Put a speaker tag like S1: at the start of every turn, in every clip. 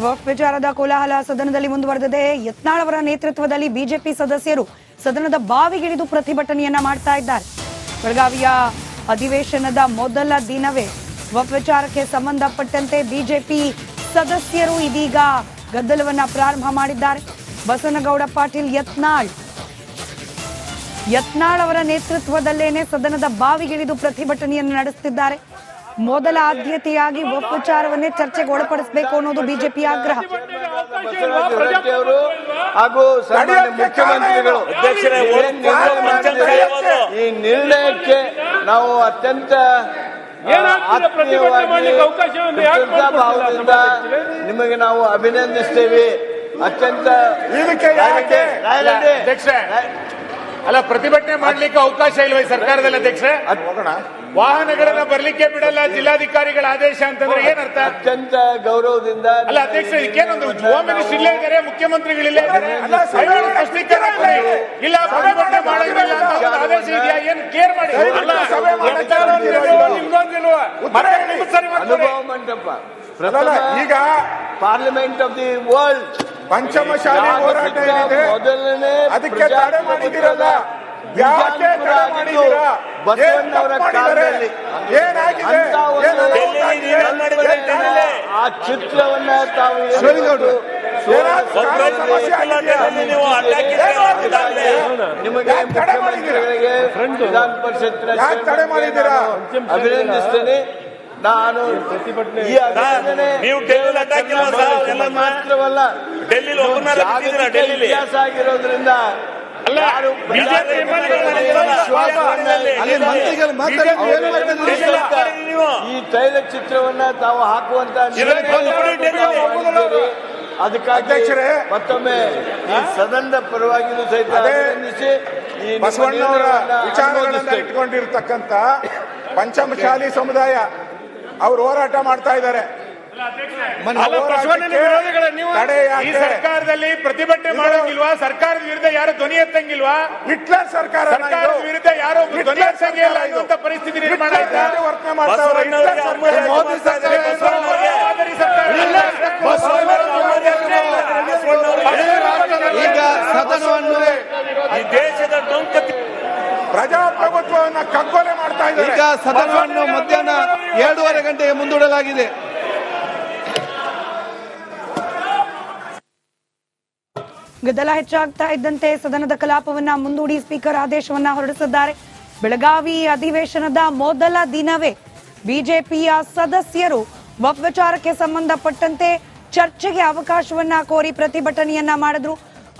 S1: ವಕ್ಫ್ ವಿಚಾರದ ಕೋಲಾಹಲ ಸದನದಲ್ಲಿ ಮುಂದುವರೆದಿದೆ. ಯತ್ನಾಳ್ ಅವರ ನೇತೃತ್ವದಲ್ಲಿ ಬಿಜೆಪಿ ಸದಸ್ಯರು ಸದನದ ಬಾವಿಗಿಳಿದು ಪ್ರತಿಭಟನೆಯನ್ನ ಮಾಡ್ತಾ ಇದ್ದಾರೆ. ಬೆಳಗಾವಿಯ ಅಧಿವೇಶನದ ಮೊದಲ ದಿನವೇ ವಕ್ಫ್ ವಿಚಾರಕ್ಕೆ ಸಂಬಂಧಪಟ್ಟಂತೆ ಬಿಜೆಪಿ ಸದಸ್ಯರು ಇದೀಗ ಗದ್ದಲವನ್ನ ಪ್ರಾರಂಭ ಮಾಡಿದ್ದಾರೆ. ಬಸನಗೌಡ ಪಾಟೀಲ್ ಯತ್ನಾಳ್ ಅವರ ನೇತೃತ್ವದಲ್ಲೇನೆ ಸದನದ ಬಾವಿಗಿಳಿದು ಪ್ರತಿಭಟನೆಯನ್ನು ನಡೆಸುತ್ತಿದ್ದಾರೆ. ಮೊದಲ ಆದ್ಯತೆಯಾಗಿ ವಕ್ಫ್ ವಿಚಾರವನ್ನೇ ಚರ್ಚೆಗೆ ಒಳಪಡಿಸಬೇಕು ಅನ್ನೋದು ಬಿಜೆಪಿ ಆಗ್ರಹ.
S2: ಹಾಗೂ ಮುಖ್ಯಮಂತ್ರಿಗಳು ಈ ನಿರ್ಣಯಕ್ಕೆ ನಾವು ಅತ್ಯಂತ ಭಾವದಿಂದ ನಿಮಗೆ ನಾವು ಅಭಿನಂದಿಸ್ತೇವೆ. ಅತ್ಯಂತ
S3: ಅಲ್ಲ, ಪ್ರತಿಭಟನೆ ಮಾಡ್ಲಿಕ್ಕೆ ಅವಕಾಶ ಇಲ್ವೇ ಸರ್ಕಾರದಲ್ಲಿ ಅಧ್ಯಕ್ಷರೇ? ವಾಹನಗಳನ್ನ ಬರ್ಲಿಕ್ಕೆ ಬಿಡಲ್ಲ ಜಿಲ್ಲಾಧಿಕಾರಿಗಳ ಆದೇಶ ಅಂತಂದ್ರೆ ಏನರ್ಥ?
S2: ಅತ್ಯಂತ ಗೌರವದಿಂದ
S3: ಅಲ್ಲ ಅಧ್ಯಕ್ಷ, ಇದಕ್ಕೇನೊಂದು ಹೋಮ್ ಮಿನಿಸ್ಟರ್ ಇಲ್ಲೇ ಇದ್ದಾರೆ, ಮುಖ್ಯಮಂತ್ರಿಗಳಿಲ್ಲೇ ಇದ್ದಾರೆ, ಇಲ್ಲ ಪ್ರತಿಭಟನೆ ಮಾಡೋದಿಲ್ಲ ಅಂತ ಆದೇಶ ಇದೆಯಾ? ಏನ್ ಕೇರ್ ಮಾಡಿ
S2: ಅನುಭವ ಮಂಟಪ ಈಗ parliament of the world
S4: Panchamasali ಹೋರಾಟ ಏನಿದೆ ಅದಕ್ಕೆ ತಡೆ ಮಾಡಿದಿರಲ್ಲ, ಯಾಕೆ ತಡೆ ಮಾಡಿದ್ದೀರಾ?
S2: ಬಸವಣ್ಣವರ ಕಾಲದಲ್ಲಿ
S4: ಏನಾಗಿದೆ?
S2: ಆ ಚಿತ್ರವನ್ನ ತಾವು ನಿಮಗೆ ಮುಖ್ಯಮಂತ್ರಿಗಳಿಗೆ ವಿಧಾನ ಪರಿಷತ್
S4: ತಡೆ ಮಾಡಿದ್ದೀರಾ?
S2: ಅಭಿನಂದಿಸ್ತೇನೆ. ನಾನು ಈ ಅಭಿನಂದನೆ ಮಾತ್ರವಲ್ಲ, ಇತಿಹಾಸ ಆಗಿರೋದ್ರಿಂದ ಈ ತೈಲ ಚಿತ್ರವನ್ನ ತಾವು ಹಾಕುವಂತ ಅದಕ್ಕಾಗಿ ಮತ್ತೊಮ್ಮೆ ಈ ಸದನದ ಪರವಾಗಿಯೂ ಸಹಿತ ಅಭಿನಂದಿಸಿ ಈ
S4: ಬಸವಣ್ಣವರ ವಿಚಾರಗಳನ್ನು ಇಟ್ಕೊಂಡಿರ್ತಕ್ಕಂಥ ಪಂಚಮಶಾಲಿ ಸಮುದಾಯ ಅವರು ಹೋರಾಟ ಮಾಡ್ತಾ ಇದ್ದಾರೆ.
S3: ಈ ಸರ್ಕಾರದಲ್ಲಿ ಪ್ರತಿಭಟನೆ ಮಾಡೋಂಗಿಲ್ವಾ? ಸರ್ಕಾರದ ವಿರುದ್ಧ ಯಾರು ಧ್ವನಿ ಎತ್ತಂಗಿಲ್ವಾ?
S4: ಹಿಟ್ಲರ್ ಸರ್ಕಾರದ
S3: ವಿರುದ್ಧ ಯಾರು ಧ್ವನಿ ಎತ್ತಂಗಿಲ್ಲ ಅನ್ನುವಂತ ಪರಿಸ್ಥಿತಿ ನಿರ್ಮಾಣ ಆಯ್ತಾ?
S4: ವರ್ತನೆ ಮಾಡ್ತಾರೆ.
S3: ಮೋದಿ ಸರ್ಕಾರ
S2: ಈಗ ಸದನವನ್ನು
S3: ಈ ದೇಶದ ಡೊಂಕ
S4: ಪ್ರಜಾಪ್ರಭುತ್ವವನ್ನು ಕಗ್ಗೊಲೆ ಮಾಡ್ತಾ ಇದ್ದಾರೆ.
S2: ಈಗ ಸದನವನ್ನು ಮಧ್ಯಾಹ್ನ 2:30 ಗಂಟೆಗೆ ಮುಂದೂಡಲಾಗಿದೆ.
S1: ಗದ್ದಲ ಹೆಚ್ಚಾಗ್ತಾ ಇದ್ದಂತೆ ಸದನದ ಕಲಾಪವನ್ನ ಮುಂದೂಡಿ ಸ್ಪೀಕರ್ ಆದೇಶವನ್ನ ಹೊರಡಿಸಿದ್ದಾರೆ. ಬೆಳಗಾವಿ ಅಧಿವೇಶನದ ಮೊದಲ ದಿನವೇ ಬಿಜೆಪಿಯ ಸದಸ್ಯರು ವಕ್ಫ್ ವಿಚಾರಕ್ಕೆ ಸಂಬಂಧಪಟ್ಟಂತೆ ಚರ್ಚೆಗೆ ಅವಕಾಶವನ್ನ ಕೋರಿ ಪ್ರತಿಭಟನೆಯನ್ನ ಮಾಡಿದ್ರು.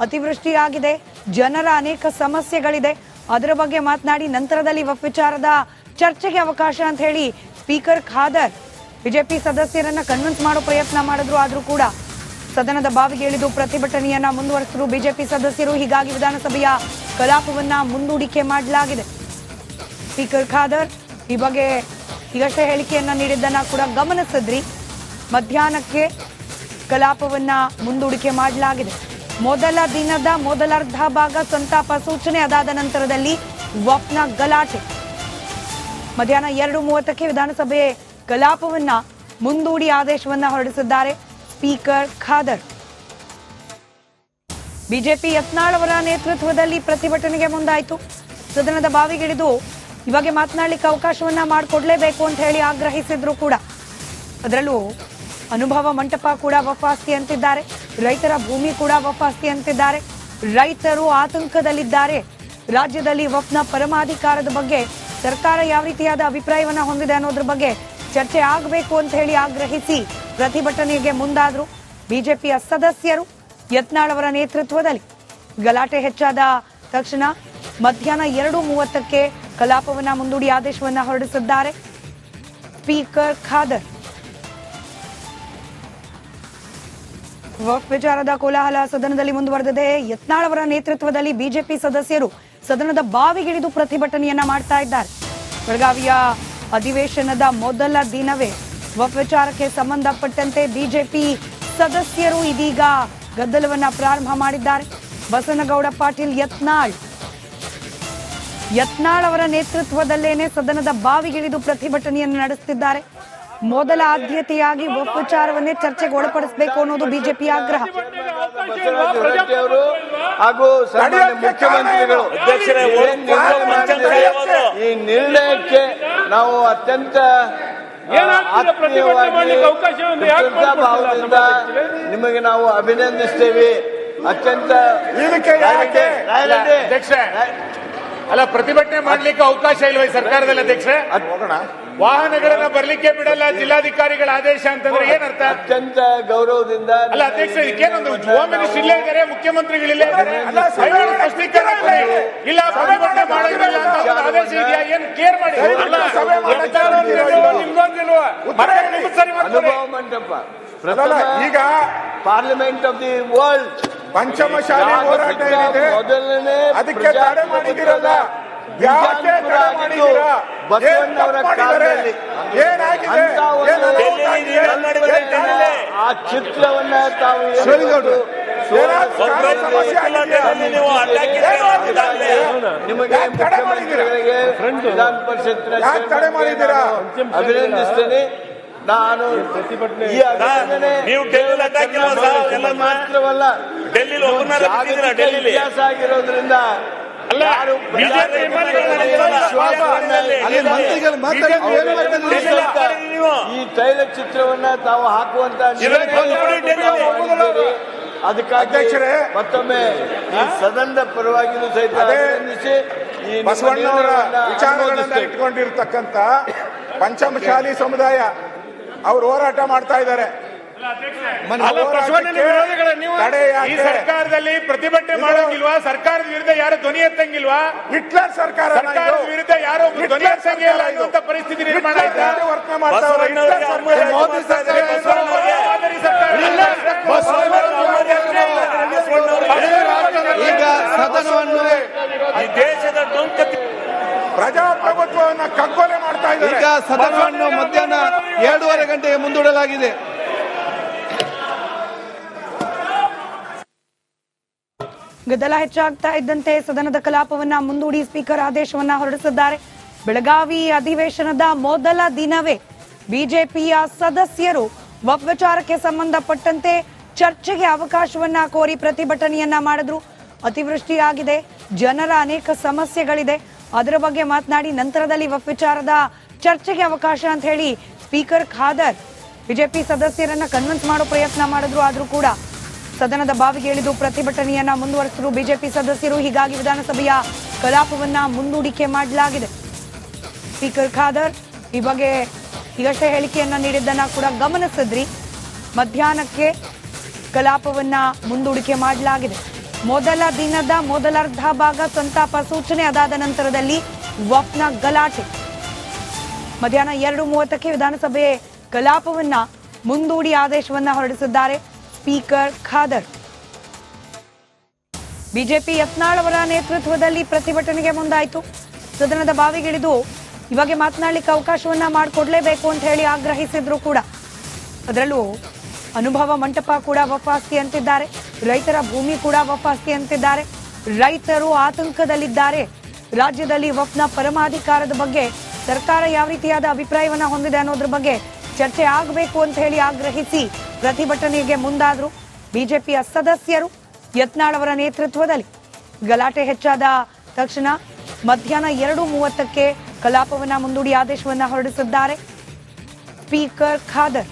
S1: ಅತಿವೃಷ್ಟಿಯಾಗಿದೆ, ಜನರ ಅನೇಕ ಸಮಸ್ಯೆಗಳಿದೆ, ಅದರ ಬಗ್ಗೆ ಮಾತನಾಡಿ ನಂತರದಲ್ಲಿ ವಕ್ಫ್ ವಿಚಾರದ ಚರ್ಚೆಗೆ ಅವಕಾಶ ಅಂತ ಹೇಳಿ ಸ್ಪೀಕರ್ ಖಾದರ್ ಬಿಜೆಪಿ ಸದಸ್ಯರನ್ನ ಕನ್ವಿನ್ಸ್ ಮಾಡೋ ಪ್ರಯತ್ನ ಮಾಡಿದ್ರು. ಆದ್ರೂ ಕೂಡ ಸದನದ ಬಾವಿಗೆ ಇಳಿದು ಪ್ರತಿಭಟನೆಯನ್ನ ಮುಂದುವರೆಸಿದ್ರು ಬಿಜೆಪಿ ಸದಸ್ಯರು. ಹೀಗಾಗಿ ವಿಧಾನಸಭೆಯ ಕಲಾಪವನ್ನ ಮುಂದೂಡಿಕೆ ಮಾಡಲಾಗಿದೆ. ಸ್ಪೀಕರ್ ಖಾದರ್ ಈ ಬಗ್ಗೆ ಈಗಷ್ಟೇ ಹೇಳಿಕೆಯನ್ನ ನೀಡಿದ್ದನ್ನ ಕೂಡ ಗಮನಿಸಿದ್ರಿ. ಮಧ್ಯಾಹ್ನಕ್ಕೆ ಕಲಾಪವನ್ನ ಮುಂದೂಡಿಕೆ ಮಾಡಲಾಗಿದೆ. ಮೊದಲ ದಿನದ ಮೊದಲರ್ಧ ಭಾಗ ಸಂತಾಪ ಸೂಚನೆ, ಅದಾದ ನಂತರದಲ್ಲಿ ವಕ್ಫ್ನ ಗಲಾಟೆ. ಮಧ್ಯಾಹ್ನ 2:30ಕ್ಕೆ ವಿಧಾನಸಭೆ ಕಲಾಪವನ್ನ ಮುಂದೂಡಿ ಆದೇಶವನ್ನ ಹೊರಡಿಸಿದ್ದಾರೆ ಸ್ಪೀಕರ್ ಖಾದರ್. ಬಿಜೆಪಿ ಯತ್ನಾಳ್ ಅವರ ನೇತೃತ್ವದಲ್ಲಿ ಪ್ರತಿಭಟನೆಗೆ ಮುಂದಾಯಿತು. ಸದನದ ಬಾವಿಗಿಳಿದು ಇವಾಗ ಮಾತನಾಡಲಿಕ್ಕೆ ಅವಕಾಶವನ್ನ ಮಾಡಿಕೊಡ್ಲೇಬೇಕು ಅಂತ ಹೇಳಿ ಆಗ್ರಹಿಸಿದ್ರು ಕೂಡ. ಅದರಲ್ಲೂ ಅನುಭವ ಮಂಟಪ ಕೂಡ ವಕ್ಫ್ ಆಸ್ತಿ ಅಂತಿದ್ದಾರೆ, ರೈತರ ಭೂಮಿ ಕೂಡ ವಕ್ಫ್ ಆಸ್ತಿ ಅಂತಿದ್ದಾರೆ. ರೈತರು ಆತಂಕದಲ್ಲಿದ್ದಾರೆ. ರಾಜ್ಯದಲ್ಲಿ ವಕ್ಫ್ನ ಪರಮಾಧಿಕಾರದ ಬಗ್ಗೆ ಸರ್ಕಾರ ಯಾವ ರೀತಿಯಾದ ಅಭಿಪ್ರಾಯವನ್ನ ಹೊಂದಿದೆ ಅನ್ನೋದ್ರ ಬಗ್ಗೆ ಚರ್ಚೆ ಆಗಬೇಕು ಅಂತ ಹೇಳಿ ಆಗ್ರಹಿಸಿ ಪ್ರತಿಭಟನೆಗೆ ಮುಂದಾದ್ರು ಬಿಜೆಪಿಯ ಸದಸ್ಯರು ಯತ್ನಾಳ್ ಅವರ ನೇತೃತ್ವದಲ್ಲಿ. ಗಲಾಟೆ ಹೆಚ್ಚಾದ ತಕ್ಷಣ ಮಧ್ಯಾಹ್ನ 2:30ಕ್ಕೆ ಕಲಾಪವನ್ನ ಮುಂದೂಡಿ ಆದೇಶವನ್ನ ಹೊರಡಿಸಿದ್ದಾರೆ ಸ್ಪೀಕರ್ ಖಾದರ್. ವಕ್ಫ್ ವಿಚಾರದ ಕೋಲಾಹಲ ಸದನದಲ್ಲಿ ಮುಂದುವರೆದಿದೆ. ಯತ್ನಾಳ್ ಅವರ ನೇತೃತ್ವದಲ್ಲಿ ಬಿಜೆಪಿ ಸದಸ್ಯರು ಸದನದ ಬಾವಿಗಿಳಿದು ಪ್ರತಿಭಟನೆಯನ್ನ ಮಾಡ್ತಾ ಇದ್ದಾರೆ. ಬೆಳಗಾವಿಯ ಅಧಿವೇಶನದ ಮೊದಲ ದಿನವೇ ವಕ್ಫ್ ವಿಚಾರಕ್ಕೆ ಸಂಬಂಧಪಟ್ಟಂತೆ ಬಿಜೆಪಿ ಸದಸ್ಯರು ಇದೀಗ ಗದ್ದಲವನ್ನ ಪ್ರಾರಂಭ ಮಾಡಿದ್ದಾರೆ. ಬಸನಗೌಡ ಪಾಟೀಲ್ ಯತ್ನಾಳ್ ಅವರ ನೇತೃತ್ವದಲ್ಲೇನೆ ಸದನದ ಬಾವಿಗಿಳಿದು ಪ್ರತಿಭಟನೆಯನ್ನು ನಡೆಸುತ್ತಿದ್ದಾರೆ. ಮೊದಲ ಆದ್ಯತೆಯಾಗಿ ವಕ್ಫ್ ವಿಚಾರವನ್ನೇ ಚರ್ಚೆಗೆ ಒಳಪಡಿಸಬೇಕು ಅನ್ನೋದು ಬಿಜೆಪಿ ಆಗ್ರಹ.
S2: ಬಸವರಾಜ ಹೊರಟ್ಟಿ ಅವರು ಹಾಗೂ ಸನ್ಮಾನ್ಯ ಮುಖ್ಯಮಂತ್ರಿಗಳು ಈ ನಿರ್ಣಯಕ್ಕೆ ನಾವು ಅತ್ಯಂತ ಭಾವದಿಂದ ನಿಮಗೆ ನಾವು ಅಭಿನಂದಿಸ್ತೇವೆ. ಅತ್ಯಂತ
S3: ಅಲ್ಲ, ಪ್ರತಿಭಟನೆ ಮಾಡ್ಲಿಕ್ಕೆ ಅವಕಾಶ ಇಲ್ವೇ ಸರ್ಕಾರದಲ್ಲಿ ಅಧ್ಯಕ್ಷರೇ? ವಾಹನಗಳನ್ನ ಬರ್ಲಿಕ್ಕೆ ಬಿಡಲ್ಲ ಜಿಲ್ಲಾಧಿಕಾರಿಗಳ ಆದೇಶ ಅಂತಂದ್ರೆ ಏನರ್ಥ?
S2: ಅತ್ಯಂತ ಗೌರವದಿಂದ
S3: ಅಲ್ಲ ಅಧ್ಯಕ್ಷ, ಇದಕ್ಕೇನೊಂದು ಹೋಮ್ ಮಿನಿಸ್ಟರ್ ಇಲ್ಲೇ ಇದ್ದಾರೆ, ಮುಖ್ಯಮಂತ್ರಿಗಳಿಲ್ಲೇ ಇದ್ದಾರೆ, ಸ್ಪಷ್ಟೀಕರಣ ಕೊಡಿ. ಇಲ್ಲ ಪ್ರತಿಭಟನೆ ಮಾಡೋದಿಲ್ಲ ಅಂತ ಒಂದು ಆದೇಶ ಇದೆಯಾ? ಏನು ಕೇರ್ ಮಾಡಿ.
S2: ಅನುಭವ ಮಂಟಪ
S4: ಈಗ
S2: parliament of the world
S4: Panchamasali ಹೋರಾಟ ಏನಿದೆ
S2: ಮೊದಲನೇ
S4: ಅದಕ್ಕೆ ತಡೆ ಮಾಡಿದಿರಲ್ಲ. ಯಾಕೆ ತಡೆ ಮಾಡಿದ್ದೀರಾ?
S2: ಬಸವಣ್ಣವರ ಕಾಲದಲ್ಲಿ
S4: ಏನಾಗಿದೆ?
S2: ಆ ಚಿತ್ರವನ್ನ ತಾವು ನಿಮಗೆ ಮುಖ್ಯಮಂತ್ರಿಗಳಿಗೆ ವಿಧಾನ ಪರಿಷತ್ ಅಭಿನಂದಿಸ್ತೇನೆ. ನಾನು ಈ ಅಭಿನಂದನೆ ಮಾತ್ರವಲ್ಲ, ಇತಿಹಾಸ ಆಗಿರೋದ್ರಿಂದ ಈ ತೈಲ ಚಿತ್ರವನ್ನ ತಾವು ಹಾಕುವಂತ ಅದಕ್ಕಾಗಿ ಮತ್ತೊಮ್ಮೆ ಈ ಸದನದ ಪರವಾಗಿಯೂ ಸಹಿತ ಅಭಿನಂದಿಸಿ ಈ
S4: ಬಸವಣ್ಣವರ ವಿಚಾರಗಳನ್ನ ಇಟ್ಕೊಂಡಿರ್ತಕ್ಕಂಥ ಪಂಚಮಶಾಲಿ ಸಮುದಾಯ ಅವರು ಹೋರಾಟ ಮಾಡ್ತಾ ಇದ್ದಾರೆ.
S3: ಈ ಸರ್ಕಾರದಲ್ಲಿ ಪ್ರತಿಭಟನೆ ಮಾಡೋಂಗಿಲ್ವಾ? ಸರ್ಕಾರದ ವಿರುದ್ಧ ಯಾರು ಧ್ವನಿ ಎತ್ತಂಗಿಲ್ವಾ?
S4: ಹಿಟ್ಲರ್ ಸರ್ಕಾರದ
S3: ವಿರುದ್ಧ ಯಾರು ಧ್ವನಿ ಎತ್ತಂಗಿಲ್ಲ ಅನ್ನುವಂತ ಪರಿಸ್ಥಿತಿ ನಿರ್ಮಾಣ ಆಯ್ತಾ?
S4: ವರ್ತನೆ ಮಾಡ್ತಾವ್ರೆ.
S2: ಈಗ ಸದನವನ್ನು
S5: ಈ ದೇಶದ
S4: ಪ್ರಜಾಪ್ರಭುತ್ವವನ್ನು ಕಗ್ಗೊಲೆ ಮಾಡ್ತಾ ಇದ್ದಾರೆ.
S2: ಈಗ ಸದನವನ್ನು ಮಧ್ಯಾಹ್ನ 2:30 ಗಂಟೆಗೆ ಮುಂದೂಡಲಾಗಿದೆ.
S1: ಗದ್ದಲ ಹೆಚ್ಚಾಗ್ತಾ ಇದ್ದಂತೆ ಸದನದ ಕಲಾಪವನ್ನ ಮುಂದೂಡಿ ಸ್ಪೀಕರ್ ಆದೇಶವನ್ನ ಹೊರಡಿಸಿದ್ದಾರೆ. ಬೆಳಗಾವಿ ಅಧಿವೇಶನದ ಮೊದಲ ದಿನವೇ ಬಿಜೆಪಿಯ ಸದಸ್ಯರು ವಕ್ಫ್ ವಿಚಾರಕ್ಕೆ ಸಂಬಂಧಪಟ್ಟಂತೆ ಚರ್ಚೆಗೆ ಅವಕಾಶವನ್ನ ಕೋರಿ ಪ್ರತಿಭಟನೆಯನ್ನ ಮಾಡಿದ್ರು. ಅತಿವೃಷ್ಟಿಯಾಗಿದೆ, ಜನರ ಅನೇಕ ಸಮಸ್ಯೆಗಳಿದೆ, ಅದರ ಬಗ್ಗೆ ಮಾತನಾಡಿ ನಂತರದಲ್ಲಿ ವಕ್ಫ್ ವಿಚಾರದ ಚರ್ಚೆಗೆ ಅವಕಾಶ ಅಂತ ಹೇಳಿ ಸ್ಪೀಕರ್ ಖಾದರ್ ಬಿಜೆಪಿ ಸದಸ್ಯರನ್ನ ಕನ್ವಿನ್ಸ್ ಮಾಡೋ ಪ್ರಯತ್ನ ಮಾಡಿದ್ರು. ಆದ್ರೂ ಕೂಡ ಸದನದ ಬಾವಿಗೆ ಇಳಿದು ಪ್ರತಿಭಟನೆಯನ್ನ ಮುಂದುವರೆಸಿದ್ರು ಬಿಜೆಪಿ ಸದಸ್ಯರು. ಹೀಗಾಗಿ ವಿಧಾನಸಭೆಯ ಕಲಾಪವನ್ನ ಮುಂದೂಡಿಕೆ ಮಾಡಲಾಗಿದೆ. ಸ್ಪೀಕರ್ ಖಾದರ್ ಈ ಬಗ್ಗೆ ಈಗಷ್ಟೇ ಹೇಳಿಕೆಯನ್ನ ನೀಡಿದ್ದನ್ನ ಕೂಡ ಗಮನಿಸಿದ್ರಿ. ಮಧ್ಯಾಹ್ನಕ್ಕೆ ಕಲಾಪವನ್ನ ಮುಂದೂಡಿಕೆ ಮಾಡಲಾಗಿದೆ. ಮೊದಲ ದಿನದ ಮೊದಲರ್ಧ ಭಾಗ ಸಂತಾಪ ಸೂಚನೆ, ಅದಾದ ನಂತರದಲ್ಲಿ ವಕ್ಫ್ನ ಗಲಾಟೆ. ಮಧ್ಯಾಹ್ನ 2:30ಕ್ಕೆ ವಿಧಾನಸಭೆ ಕಲಾಪವನ್ನ ಮುಂದೂಡಿ ಆದೇಶವನ್ನ ಹೊರಡಿಸಿದ್ದಾರೆ ಸ್ಪೀಕರ್ ಖಾದರ್. ಬಿಜೆಪಿ ಯತ್ನಾಳ್ ಅವರ ನೇತೃತ್ವದಲ್ಲಿ ಪ್ರತಿಭಟನೆಗೆ ಮುಂದಾಯಿತು. ಸದನದ ಬಾವಿಗಿಳಿದು ಇವಾಗ ಮಾತನಾಡಲಿಕ್ಕೆ ಅವಕಾಶವನ್ನ ಮಾಡಿಕೊಡ್ಲೇಬೇಕು ಅಂತ ಹೇಳಿ ಆಗ್ರಹಿಸಿದ್ರು ಕೂಡ. ಅದರಲ್ಲೂ ಅನುಭವ ಮಂಟಪ ಕೂಡ ವಕ್ಫ್ ಆಸ್ತಿ ಅಂತಿದ್ದಾರೆ, ರೈತರ ಭೂಮಿ ಕೂಡ ವಕ್ಫ್ ಆಸ್ತಿ ಅಂತಿದ್ದಾರೆ. ರೈತರು ಆತಂಕದಲ್ಲಿದ್ದಾರೆ. ರಾಜ್ಯದಲ್ಲಿ ವಕ್ಫ್ನ ಪರಮಾಧಿಕಾರದ ಬಗ್ಗೆ ಸರ್ಕಾರ ಯಾವ ರೀತಿಯಾದ ಅಭಿಪ್ರಾಯವನ್ನ ಹೊಂದಿದೆ ಅನ್ನೋದ್ರ ಬಗ್ಗೆ ಚರ್ಚೆ ಆಗಬೇಕು ಅಂತ ಹೇಳಿ ಆಗ್ರಹಿಸಿ ಪ್ರತಿಭಟನೆಗೆ ಮುಂದಾದ್ರು ಬಿಜೆಪಿಯ ಸದಸ್ಯರು ಯತ್ನಾಳ್ ಅವರ ನೇತೃತ್ವದಲ್ಲಿ. ಗಲಾಟೆ ಹೆಚ್ಚಾದ ತಕ್ಷಣ ಮಧ್ಯಾಹ್ನ 2:30ಕ್ಕೆ ಕಲಾಪವನ್ನ ಮುಂದೂಡಿ ಆದೇಶವನ್ನ ಹೊರಡಿಸಿದ್ದಾರೆ ಸ್ಪೀಕರ್ ಖಾದರ್.